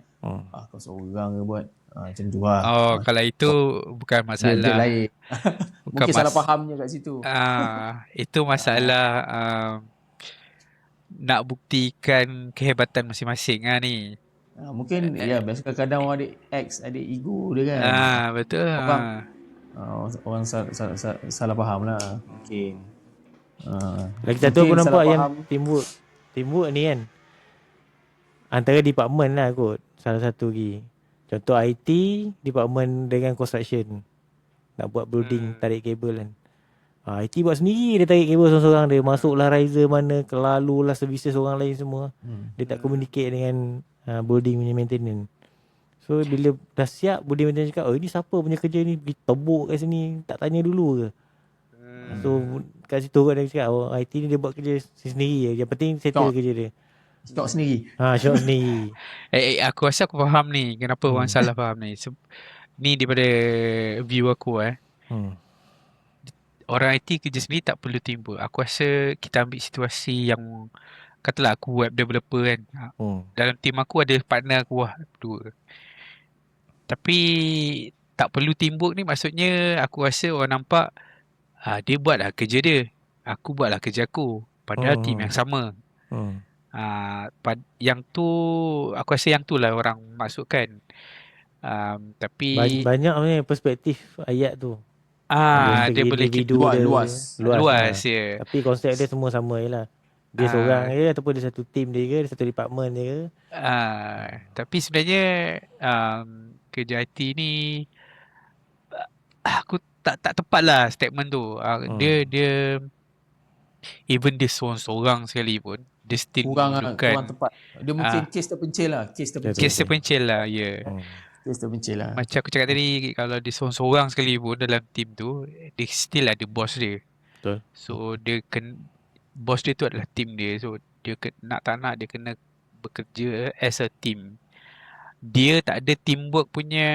Kau seorang ke buat. Macam tu lah. Kalau itu bukan Dia masalah. lain. Bukan Mungkin salah fahamnya kat situ. Itu masalah nak buktikan kehebatan masing-masing ni. Mungkin biasa kadang-kadang orang ada ego dia kan. Betul. Orang salah faham lah. Mungkin. Lagi satu aku nampak yang teamwork ni kan, antara department lah kot. Salah satu lagi. Contoh IT, department dengan construction. Nak buat building, tarik kabel kan. IT buat sendiri, dia tarik kabel seorang-seorang dia. Masuklah riser mana, lalulah services orang lain semua. Dia tak communicate dengan building punya maintenance. So bila dah siap, building maintenance cakap, ini siapa punya kerja ni, pergi tebuk kat sini, tak tanya dulu ke? So kat situ kot dia cakap, IT ni dia buat kerja sendiri je. Yang penting settle kerja dia. Stok sendiri. Shot sendiri. Aku rasa aku faham ni kenapa orang salah faham ni. Ni daripada view aku orang IT kerja sendiri tak perlu teamwork. Aku rasa kita ambil situasi yang katalah aku web developer kan. Dalam team aku ada partner aku dua. Tapi tak perlu teamwork ni maksudnya aku rasa orang nampak dia buatlah kerja dia, aku buatlah kerja aku. Padahal team yang sama. Yang tu aku rasa yang tu lah orang maksudkan. Tapi banyak ni perspektif ayat tu. dia boleh luas ya. Tapi konsep dia semua sama je lah. Dia seorang je ataupun dia satu team dia ke, dia satu department dia ke. Tapi sebenarnya kerja IT ni aku tak tepat lah statement tu. Dia even dia seorang sekali pun dia still kurang tepat. Dia mungkin kes terpencil lah. Kes terpencil lah, Kes terpencil lah. Macam aku cakap tadi, kalau dia seorang sekali pun dalam team tu, dia still ada boss dia. Betul. So boss dia tu adalah team dia. So dia nak tak nak dia kena bekerja as a team. Dia tak ada teamwork punya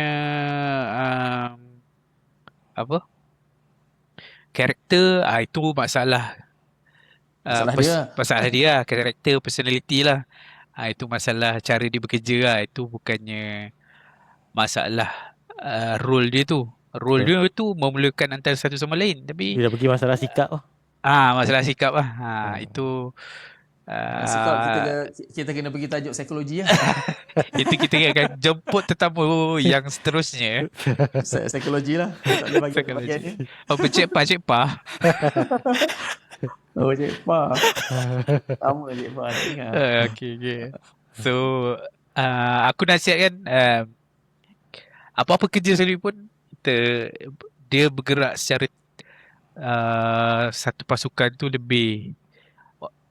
karakter, itu masalah. Masalah dia, karakter, personality lah. Itu masalah cara dia bekerja lah. Itu bukannya masalah role dia tu. Role dia tu memerlukan antara satu sama lain. Tapi dia dah pergi masalah sikap lah. Masalah sikap lah. Itu sikap kita kena pergi tajuk psikologi lah. Itu kita akan jemput tetamu yang seterusnya. Psikologi lah. Tak boleh bagi bagian ni. Cik Pa. Cik Pa. Sama Cik Pa. Okay. So aku nasihatkan apa-apa kerja sekalipun dia bergerak secara satu pasukan tu lebih,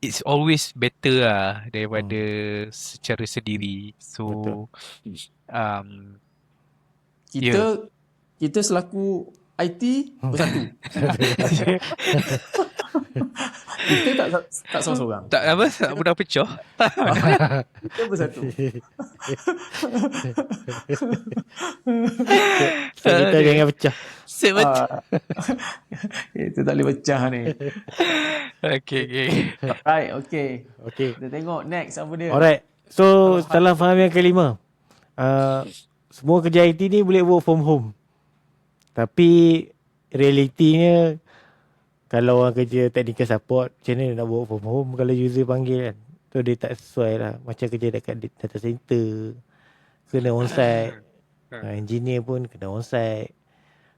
it's always better lah daripada secara sendiri. So kita selaku IT bersatu. Kita tak seorang-seorang. Tak apa, tak mudah pecah. Kita bersatu. Kita jangan pecah. Itu tak boleh pecah ni. Okay. Alright, okay. Kita tengok next apa dia. Alright. So, salah faham yang kelima. Semua kerja IT ni boleh work from home. Tapi realitinya, kalau orang kerja technical support, macam mana nak work from home kalau user panggil kan? So dia tak sesuai lah. Macam kerja dekat data center, kena onsite. Engineer pun kena onsite.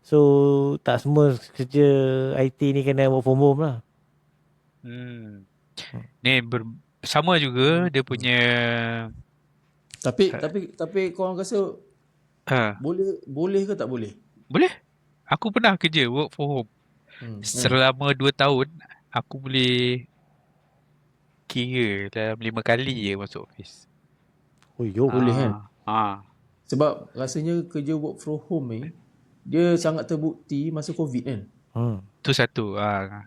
So tak semua kerja IT ni kena work from home lah. Ni sama juga dia punya. Tapi korang rasa boleh ke tak boleh? Boleh. Aku pernah kerja work from home. Selama 2 tahun aku boleh kira dalam 5 kali je masuk office. Boleh kan? Sebab rasanya kerja work from home ni dia sangat terbukti masa COVID kan. Tu satu.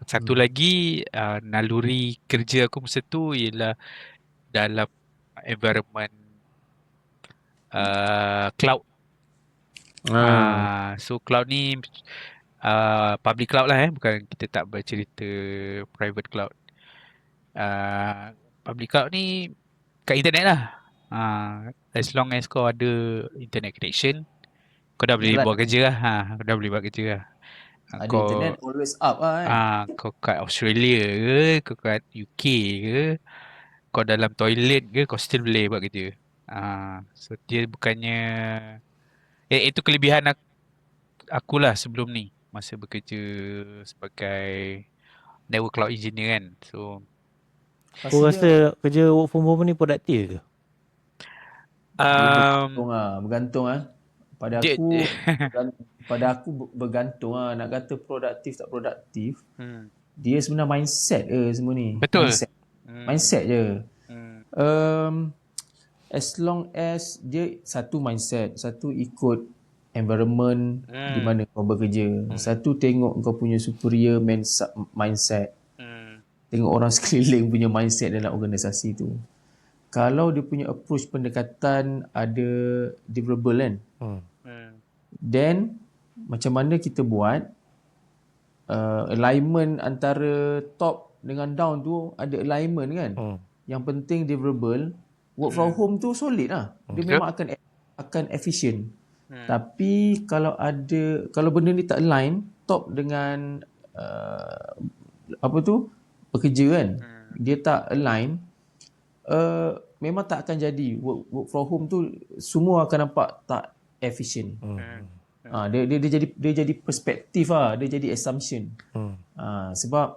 Satu lagi naluri kerja aku masa tu ialah dalam environment cloud. So cloud ni public cloud lah, bukan, kita tak bercerita private cloud. Public cloud ni kat internet lah. As long as kau ada internet connection, kau dah boleh Jalan. buat kerja lah. Kau dah boleh buat kerja lah. Ada internet always up lah kan. Kau kat Australia ke, kau kat UK ke, kau dalam toilet ke, kau still boleh buat kerja. So dia bukannya itu kelebihan aku lah sebelum ni, masa bekerja sebagai network cloud engineer kan. So Kau rasa kerja work from home ni produktif ke? Bergantung lah. Pada aku bergantung lah. Nak kata produktif tak produktif, dia sebenarnya mindset semua ni. Betul. Mindset je. As long as dia satu mindset, satu ikut environment di mana kau bekerja, satu tengok kau punya superior mindset, tengok orang sekeliling punya mindset dalam organisasi tu. Kalau dia punya approach pendekatan ada deliverable kan, then macam mana kita buat alignment antara top dengan down tu ada alignment kan. Yang penting deliverable. Work from home tu solid lah. Dia memang akan efficient. Tapi kalau benda ni tak align, top dengan pekerja kan, dia tak align, memang tak akan jadi. Work from home tu semua akan nampak tak efficient. Dia jadi perspektif lah, dia jadi assumption. Sebab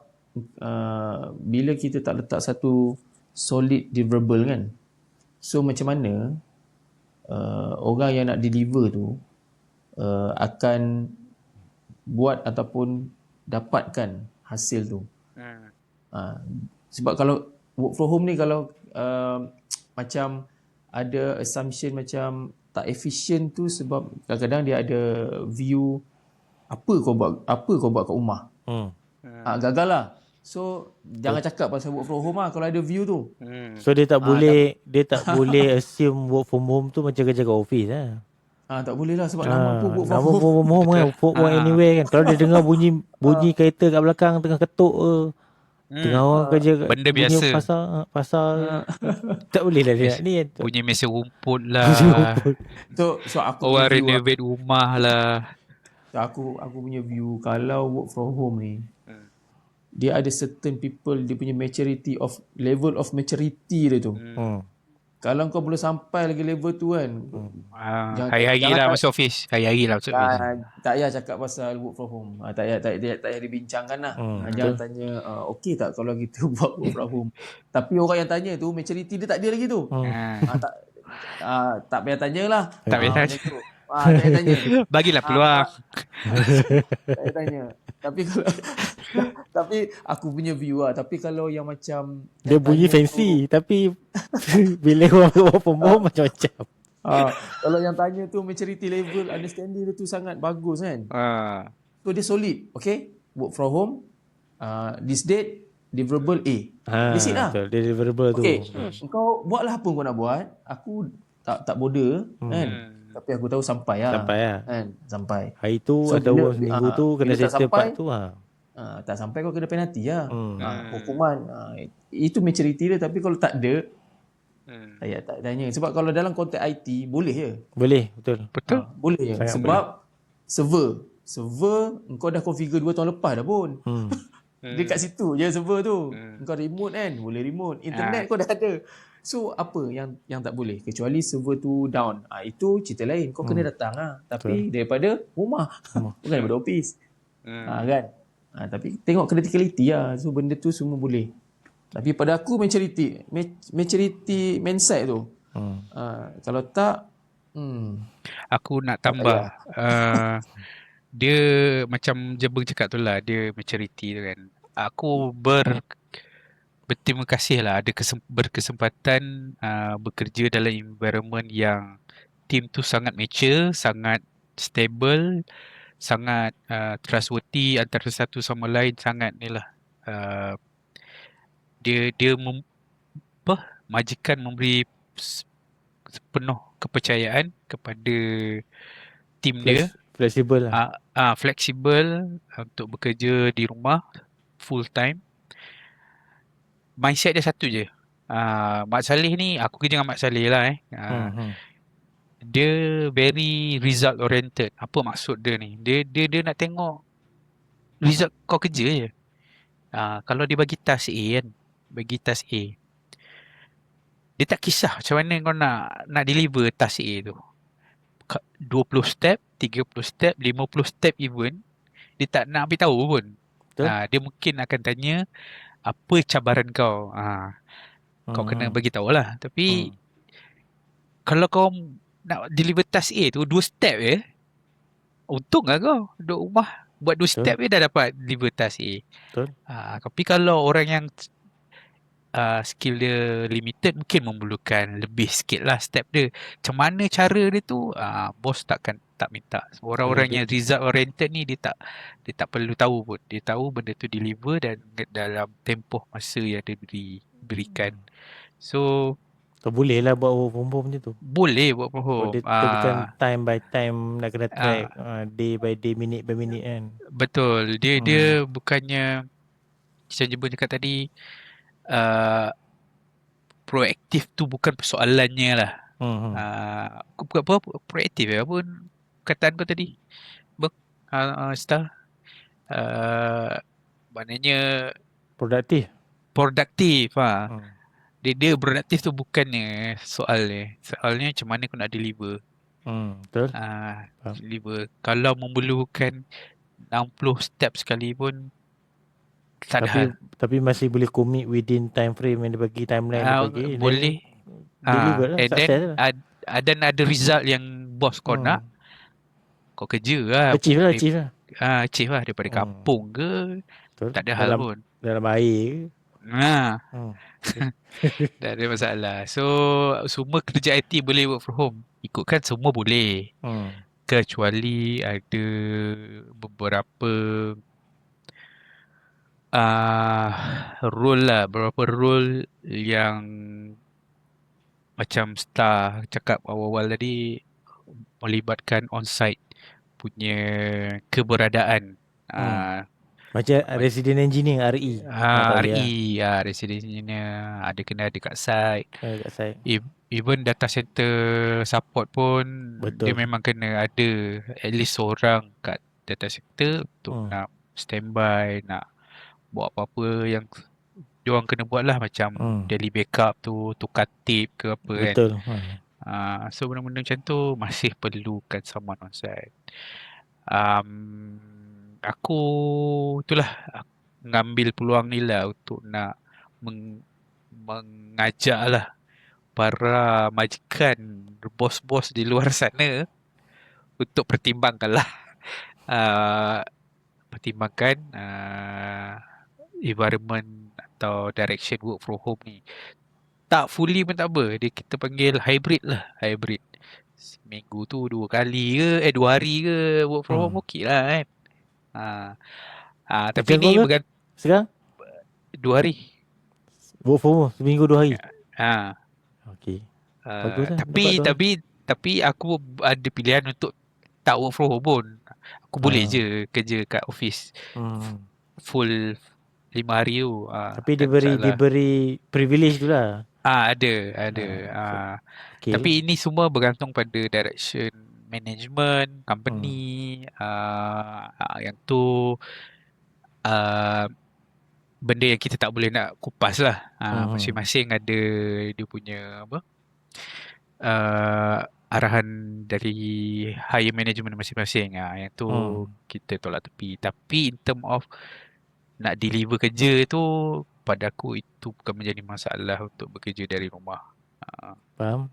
bila kita tak letak satu solid deliverable kan, so macam mana orang yang nak deliver tu akan buat ataupun dapatkan hasil tu. Sebab kalau work from home ni, kalau macam ada assumption macam tak efficient tu, sebab kadang-kadang dia ada view apa kau buat kat rumah. Gagal lah. So jangan cakap pasal work from home lah kalau ada view tu. So dia tak boleh assume work from home tu macam kerja kat office lah. Tak boleh lah, sebab nama pun work from nama home. work from home kan, work anywhere kan. Kalau dia dengar bunyi kereta kat belakang tengah ketuk ke, tengah orang kerja benda biasa, pasar tak boleh lah dia ni kan. Bunyi mesin rumput lah. So aku orang punya view renovate rumah lah. So aku punya view, kalau work from home ni, dia ada certain people, dia punya level of maturity dia tu. Kalau kau belum sampai lagi level tu kan, hari-hari lah masuk office. Hari-hari lah masuk office. Tak payah cakap pasal work from home. Tak payah dibincangkan lah. Jangan tanya okey tak kalau kita buat work from home. Tapi orang yang tanya tu maturity dia tak ada lagi tu. Tak payah tanyalah. Tak payah tanya. Tak payah tanya. Bagilah peluang. Tak payah tanya. Tapi aku punya view lah. Tapi kalau yang macam dia bunyi fancy tu, tapi bila orang work from home macam-macam. Kalau yang tanya tu maturity level, understanding dia tu sangat bagus kan. So dia solid. Okay, work from home, this date, deliverable A. That's it lah. Deliverable tu. Okay, kau buatlah apa kau nak buat. Aku tak border kan. Tapi aku tahu sampai lah. Kan? Sampai. Hari tu so, atau minggu tu kena settle part tu lah. Tak sampai kau kena penalti lah. Hukuman. Itu maturity dia. Tapi kalau tak ada, tak tanya. Sebab kalau dalam konteks IT, boleh je. Boleh, betul. Boleh je. Sebab server kau dah configure 2 tahun lepas dah pun. Dia kat situ je server tu. Kau remote kan, boleh remote. Internet kau dah ada. So apa yang tak boleh, kecuali server tu down. Itu cerita lain. Kau kena datang lah. Tapi daripada rumah. Bukan daripada office. Kan? Tapi tengok criticality lah. So benda tu semua boleh. Tapi pada aku maturity mindset tu. Kalau tak, aku nak tambah. Dia macam Jebeng cakap tu lah, dia maturity tu kan. Aku berterima kasih lah ada berkesempatan bekerja dalam environment yang team tu sangat mature, sangat stable, sangat trustworthy antara satu sama lain, sangat ni lah. Dia majikan memberi penuh kepercayaan kepada tim dia. Fleksibel lah. Fleksibel untuk bekerja di rumah full time. Mindset dia satu je. Mak Saleh ni, aku kerja dengan Mak Saleh lah Dia very result oriented. Apa maksud dia ni? Dia nak tengok result kau kerja je. Kalau dia bagi task A kan, bagi task A, dia tak kisah macam mana kau nak deliver task A tu. 20 step, 30 step, 50 step even, dia tak nak beritahu pun. Dia mungkin akan tanya, apa cabaran kau? Kau kena bagi tahu lah. Tapi kalau kau nak deliver task A tu 2 step je, untung lah kau duduk rumah buat 2 step je dah dapat deliver task A. Tapi kalau orang yang skill dia limited, mungkin memerlukan lebih sikit lah step dia. Macam mana cara dia tu, bos tak minta. Orang-orang yang result oriented ni, dia tak perlu tahu pun. Dia tahu benda tu deliver dan dalam tempoh masa yang dia berikan. So boleh lah buat work from home je tu. Boleh buat from home. Dia bukan time by time nak kena track, day by day, minute by minute kan. Betul. Dia bukannya, saya jumpa cakap tadi, proaktif tu bukan persoalannya lah. Bukan apa proaktif apa kataan kau tadi, Star? Maknanya produktif. Dia produktif tu bukannya soalnya. Soalnya macam mana kau nak deliver. Betul. Deliver. Kalau memerlukan 60 step sekali pun tak ada hal. Tapi masih boleh commit within time frame yang dia bagi, timeline dia bagi. Boleh. Deliver lah, and then ada result yang bos kau nak, kau kerja lah. Achieve lah. Daripada kampung ke, betul. Tak ada hal pun. Dalam air ke. Tak ada masalah. So semua kerja IT boleh work from home. Ikutkan semua boleh. Kecuali ada beberapa beberapa role yang macam Star cakap awal-awal tadi, melibatkan on-site punya keberadaan. Macam resident engineer, RE. Resident engineer ada kena ada kat site. Even data center support pun, dia memang kena ada at least seorang kat data center untuk nak standby, nak buat apa-apa yang diorang kena buat lah, macam daily backup tu, tukar tape ke apa. Betul. Kan. So benda-benda macam tu masih perlukan someone on site. Aku itulah mengambil peluang ni lah untuk nak mengajak lah para majikan, bos-bos di luar sana untuk pertimbangkan environment atau direction work from home ni. Tak fully pun tak apa, kita panggil hybrid lah. Hybrid seminggu tu 2 kali ke 2 hari ke work from home, okey lah kan. Tapi ni sekarang 2 hari work from home, seminggu 2 hari. Okey. Tapi aku ada pilihan untuk tak work from home pun. Aku boleh je kerja kat office full 5 hari tu. Tapi diberi privilege tu lah. Ada. Okay. Tapi ini semua bergantung pada direction management company. Yang tu benda yang kita tak boleh nak kupas lah. Masing-masing ada dia punya arahan dari higher management masing-masing. Yang tu kita tolak tepi. Tapi in term of nak deliver kerja tu, pada aku itu bukan menjadi masalah untuk bekerja dari rumah. Faham.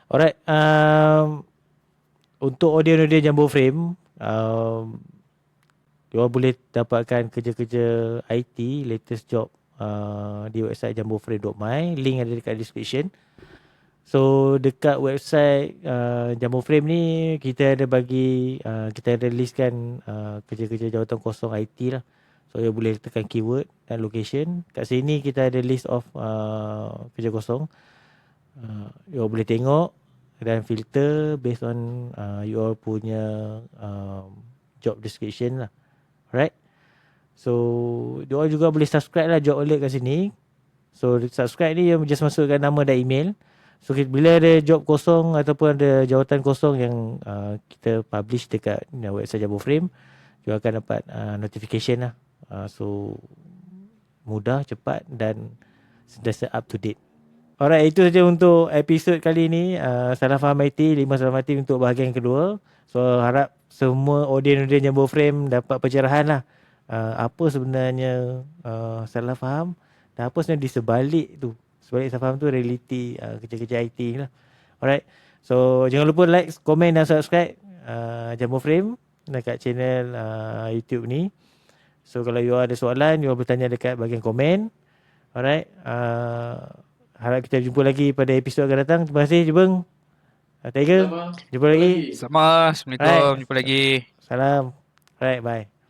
Alright. Untuk audience Jumbo Frame, diorang boleh dapatkan kerja-kerja IT, latest job di website jumboframe.my. Link ada dekat description. So dekat website Jambu Frame ni kita ada bagi kita ada listkan kerja-kerja jawatan kosong IT lah. So you boleh tekan keyword dan location. Kat sini kita ada list of kerja kosong. You all boleh tengok dan filter based on you all punya job description lah. Alright. So you all juga boleh subscribe lah job alert kat sini. So subscribe ni you just masukkan nama dan email. So bila ada job kosong ataupun ada jawatan kosong yang kita publish dekat website Jambu Frame, you akan dapat notification lah. So mudah, cepat dan sentiasa up to date. Alright, itu saja untuk episod kali ini. Salah faham IT, 5 salah faham IT untuk bahagian kedua. So harap semua audien-audien Jambu Frame dapat pencerahan lah. Apa sebenarnya salah faham dan apa sebenarnya di sebalik tu. Sebalik salah faham tu realiti kerja-kerja IT lah. Alright. So jangan lupa like, komen dan subscribe Jambu Frame dekat channel YouTube ni. So kalau you ada soalan, you boleh tanya dekat bahagian komen. Alright. Harap kita jumpa lagi pada episod akan datang. Terima kasih Jebeng. Tiger. Jumpa lagi. Sama. Assalamualaikum. Alright. Jumpa lagi. Salam. Alright, bye.